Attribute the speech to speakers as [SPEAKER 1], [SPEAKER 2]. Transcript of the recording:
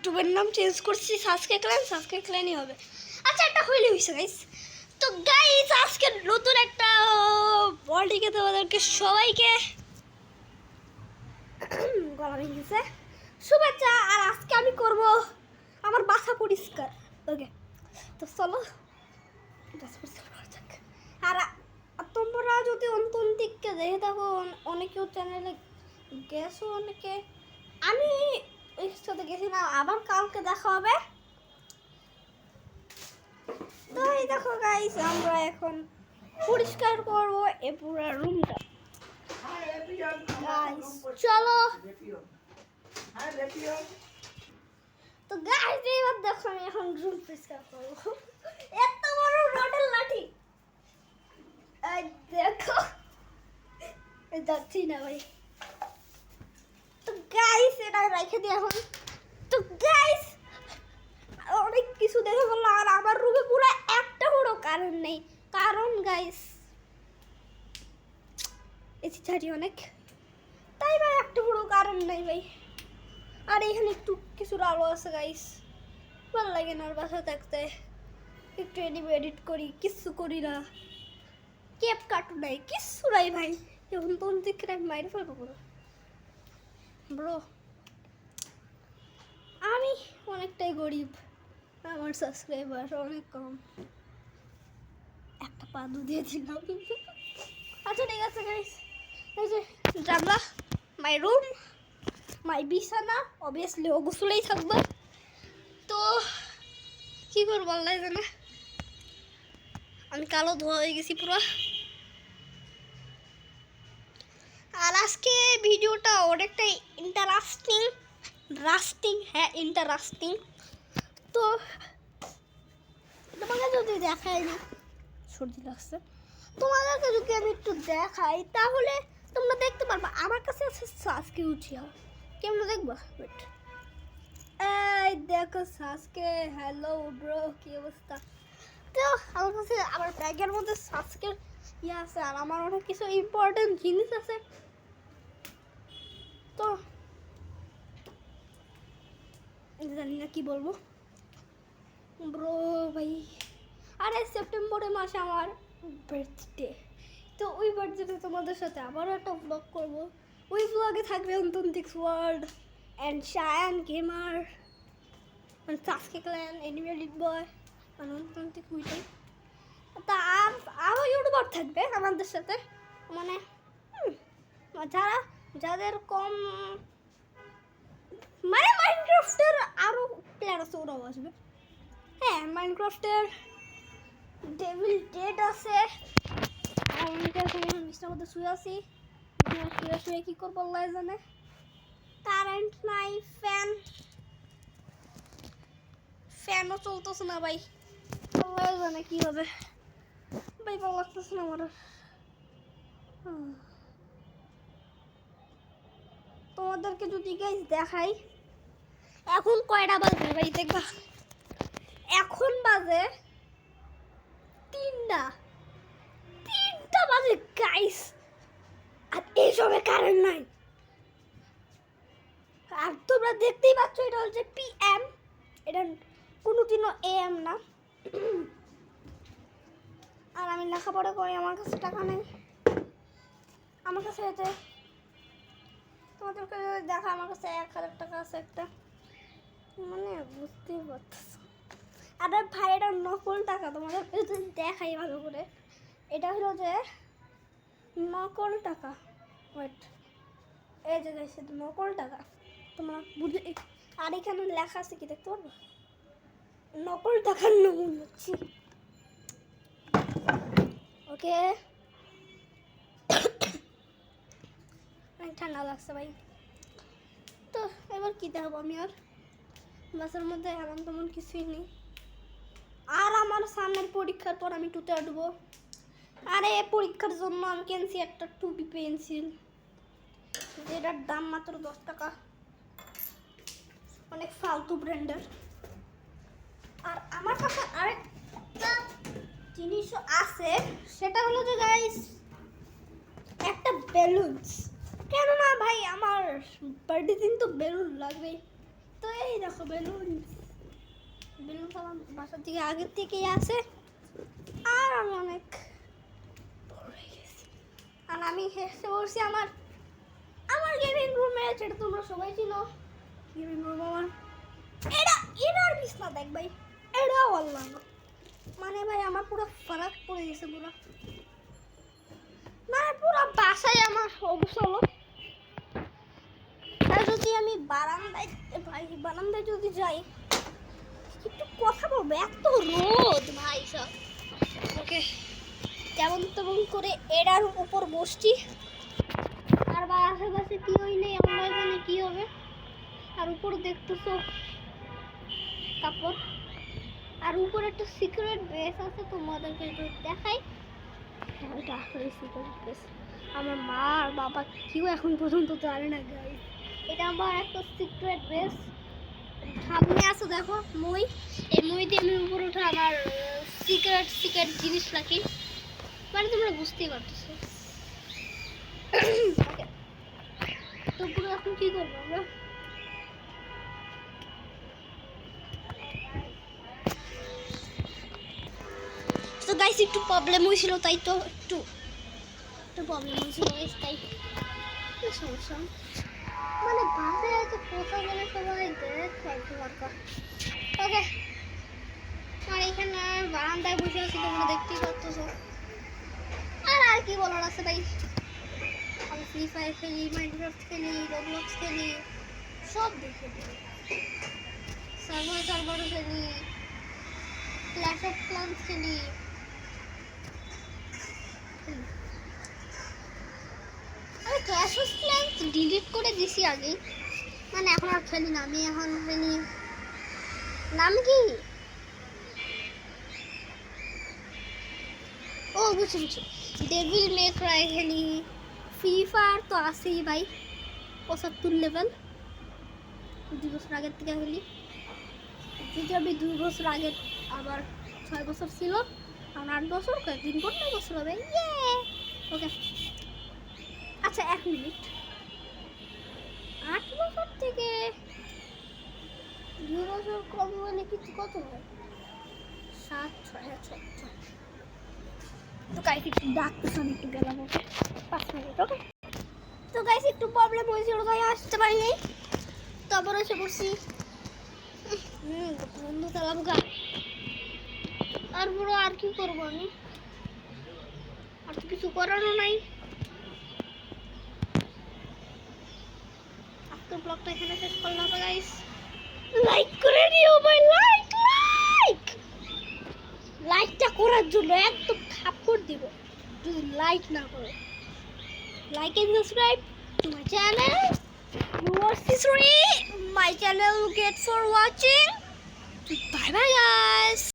[SPEAKER 1] ইউটিউবের নাম চেঞ্জ করছি, সাবস্ক্রাইব ক্ল্যানই হবে। আচ্ছা, একটা হইলে হয়েছে গাইস। তো গাইস আজকে নতুন একটা বলটিকে তোমাদেরকে সবাইকে গলা ভেঙেছে শুভেচ্ছা। আর আজকে আমি করব আমার বাসা পরিষ্কার। ওকে, তো চলো পরিষ্কার করা যাক। আর তোমরা যদি অন্তন দিককে দেখে থাকো, অনেকেও চ্যানেলে গেছো, অনেকে আমি ওই সাথে গেছি না, আবার কালকে দেখা হবে। তো এই দেখো গাইস, আমরা এখন পরিষ্কার করবো এই পুরো রুমটা। গাইস চলো। তো গাইস এইবার দেখো আমি এখন রুম পরিষ্কার করবো। এত বড় রডের লাঠি, এই দেখো, যাচ্ছি না ভাই। তো গাইস এটা রেখে দিই এখন। তো গাইস অনেক কিছু দেখে বললো, আর আমার রুমে পুরো একটা বড় কারেন্ট নেই, কারণ গাইস এসি ছাড়ি অনেক, তাই ভাই একটা বড় কারেন্ট নেই ভাই। আর এখানে একটু কিছু আলো আছে গাইস, ভালো লাগে না আর বাসা থাকতে। একটু এডিট করি, কিচ্ছু করি না, কেপ কাটু নাই, কিচ্ছু নাই ভাই। এখন তোর দিকে আমি মাইরে ফেলবো ব্রো। আমি অনেকটাই গরিব, আমার সাবস্ক্রাইবার অনেক কম। একটা পাদু দিয়ে দিলাম। আচ্ছা ঠিক আছে গাইস, এই যে জানলা, মাই রুম, মাই বিছানা, অবভিয়াসলি ও গোসলেই থাকবে। তো কি করবো আল্লাহ জানে, আমি কালো ধোয়া হয়ে গেছি পুরো। আর আজকে ভিডিওটা অনেকটাই ইন্টারেস্টিং। তো তোমাকে যদি দেখাই না, সর্দি লাগছে, তোমাদেরকে যদি আমি একটু দেখাই তাহলে তোমরা দেখতে পারবা। আমার কাছে আছে সাজকে উঠিয়া, কেমন দেখবা? ওয়েট, এই দেখো সাজকে। হ্যালো ব্রো, কি অবস্থা? তো আমার কাছে আমার ব্যাগের মধ্যে সাজকে ইয়ে আছে, আর আমার অনেক কিছু ইম্পর্টেন্ট জিনিস আছে। তো জানি না কি বলবো ব্রো ভাই। আরে সেপ্টেম্বরের মাসে আমার বার্থডে, তো ওই বার্থডেতে তোমাদের সাথে আবারও একটা ব্লগ করবো। ওই ব্লগে থাকবে অন্তন্তিক্স ওয়ার্ল্ড অ্যান্ড শায়ান গেমার, মানে সাসকে ক্ল্যান, অ্যানিমেটেড বয়, মানে অন্তন্তিক্স উইটাই। তা আরও ইউটিউবার থাকবে আমাদের সাথে, মানে যাদের কম, মানে মাইনক্রাফটের আরও প্লেয়ার আছে, ওরাও আসবে। হ্যাঁ, মাইনক্রাফটের ডেভিল ডেড আছে। আমি এখন বিছনার মধ্যে শুয়ে আছি, শুয়ে কি করবো আল্লাহ জানে। কারেন্ট নাই, ফ্যানও চলতেছে না ভাই, আল্লাহ জানে কি হবে ভাই, ভালো লাগতেছে না আমার। তোমাদেরকে যদি গাইস দেখাই, এখন কয়টা বাজে ভাই দেখবা, এখন বাজে তিনটা বাজে গাইস, আর এই সময় কারেন্ট নাই। আর তোমরা দেখতেই পাচ্ছ এটা হচ্ছে PM, এটা কোনোদিনও AM না। আর আমি লেখাপড়া করি, আমার কাছে টাকা নেই। আমার কাছে এতে তোমাদেরকে দেখা, আমার কাছে 1000 টাকা আছে একটা, মানে বুঝতেই পারতেছ। আর ভাই এটা নকল টাকা, তোমাদেরকে যদি দেখাই ভালো করে, এটা হলো যে নকল টাকা। ওয়েট, এই যে নকল টাকা, তোমরা বুঝে। আর এখানে লেখা আছে, কি দেখতে পারবো? নকল টাকার নমুন হচ্ছে। ওকে, ঠান্ডা লাগছে ভাই। তো এবার কী দেখাবো আমি, আর বাসের মধ্যে এমন তেমন কিছুই নেই। আর আমার সামনের পরীক্ষার পর আমি 2তে উঠবো। আর এই পরীক্ষার জন্য আমি কিনছি একটা 2B পেন্সিল, যেটার দাম মাত্র 10 টাকা, অনেক ফালতু ব্র্যান্ডের। আর আমার কাছে আরেকটা জিনিসও আছে, সেটা হলো যে গাইস একটা বেলুনস। কেননা ভাই আমার বার্থডে দিন তো বেলুন লাগবেই। তো তো এই দেখো বেলুন বেলুন আমার বাসার থেকে আগের থেকেই আছে। আর আমি অনেক বড় হয়ে গেছি। আর আমি এসে বলছি আমার আমার গেমিং রুমে, যেটা তোমরা সবাই চিনো। গেমিং রুম আমার এটার বিছনা দেখ ভাই, এটাও আল্লাহ মানে ভাই আমার পুরো ফারাক পড়ে গেছে পুরো, মানে পুরো বাসায় আমার অবস্থা হলো। আর যদি আমি বারান্দায় যদি যাই একটু কথা বলবো, এত রোদ ভাই সব। ওকে তেমন তেমন করে এটার উপর বসছি। আর বা আশেপাশে কি হইলে আমরা এখানে কি হবে। আর উপরে দেখতেছো কাপড়, আর উপরে একটা সিক্রেট বেস আছে, তোমাদেরকে একটু দেখাই। এটা আসলে সিক্রেট বেস, আমার মা আর বাবা কেউ এখন পর্যন্ত জানে না গাইস। এটা আমার একটা সিক্রেট বেস। সামনে আছে দেখো মই, এই মই দিয়ে আমি উপরে উঠে আমার সিক্রেট জিনিস রাখি, মানে তোমরা বুঝতেই পারতেছো। তো পুরো এখন কি করবো আমরা, তো গাইস একটু প্রবলেম হয়েছিল, তাই তো একটু প্রবলেম হয়েছিল তাই সমস্যা। মানে বাসে আছে কথা বলে সবাই দেখ দরকার। ওকে আর এখানে বারান্দায় বসে আছি, তোমরা দেখতেই পাচ্ছ। আর কি বলার আছে ভাই, আমি ফ্রি ফায়ার খেলি, মাইনক্রাফট খেলি, রবলক্স খেলি, সব দেখে সার্ভার খেলি, ক্ল্যাশ অফ ক্লান্স খেলি। আমি ক্ল্যাশ অফ ক্লান্স ডিলিট করে দিছি আগে, মানে এখন আর খেলি না। আমি এখন খেলি নাম কি, ও বুঝছি ডেভিল মে ক্রাই খেলি। ফ্রি ফায়ার তো আছেই ভাই, 75 লেভেল, 2 বছর আগের থেকে খেলি। যদি আমি 2 বছর আগে, আবার 6 বছর ছিল, আর 8 বছর, কয়েকদিন পর 9 বছর হবে। ওকে আচ্ছা 1 মিনিট, 8 বছর থেকে 2 বছর কম হলে কিছু কত হয়, 7 6 তো গাইস একটু ডাকতেছে, আমি একটু গেলাম 5 মিনিট। ওকে তো গাইস একটু প্রবলেম হয়েছিল তাই আসতে পারিনি, তো আবার এসে পড়ছি। বন্ধু চালাবো গা, আর বড় আর কি করবো আমি, আর তো কিছু করারও নাই। আজকের ব্লগটা এখানে শেষ করলাম গাইস। লাইক করে দিও ভাই, লাইকটা করার জন্য একদম থাপ্পড় দিব যদি লাইক না করো। Like and subscribe to my channel. My channel gets for watching. Bye bye guys.